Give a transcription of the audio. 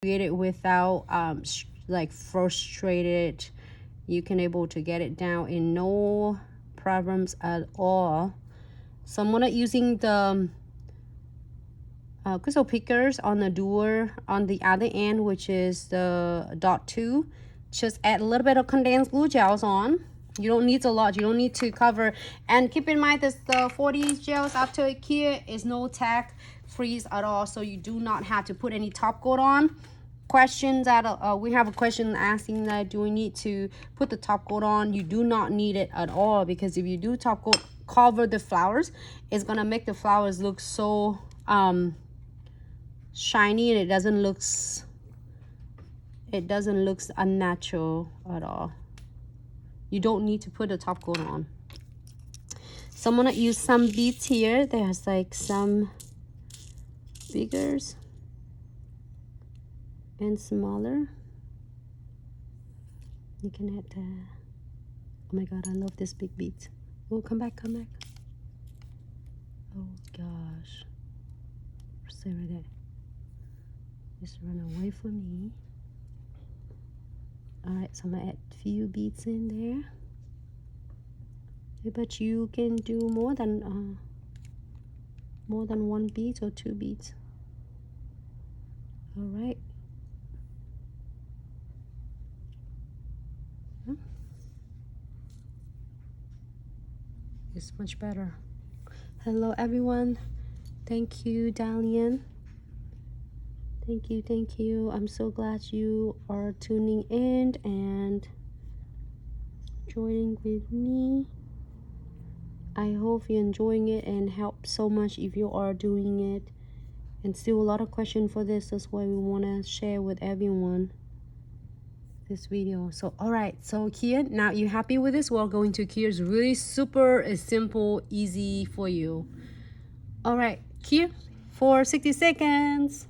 create it without like frustrated. You can able to get it down in no problems at all. So I'm gonna using the crystal pickers on the door on the other end, which is the dot 2. Just add a little bit of condensed glue gels on. You don't need a lot. You don't need to cover. And keep in mind this, the 40 gels after IKEA is no tag freeze at all, so you do not have to put any top coat on. Questions that we have a question asking that do we need to put the top coat on? You do not need it at all, because if you do top coat cover the flowers, it's gonna make the flowers look so shiny, and it doesn't look unnatural at all. You don't need to put a top coat on. So I'm gonna use some beads here. There's like some biggers and smaller. You can add oh my god, I love this big beads. Oh, come back. Oh gosh, stay right there. Just run away from me. All right, so I'm gonna add a few beads in there. But you can do more than one bead or 2 beads. All right. It's much better. Hello everyone. Thank you, Dalian. Thank you. I'm so glad you are tuning in and joining with me. I hope you're enjoying it and help so much if you are doing it. And still a lot of questions for this. That's why we want to share with everyone this video. So all right, so Kia, now you happy with this? We're going to Kia's really super simple, easy for you. All right, Kia, for 60 seconds.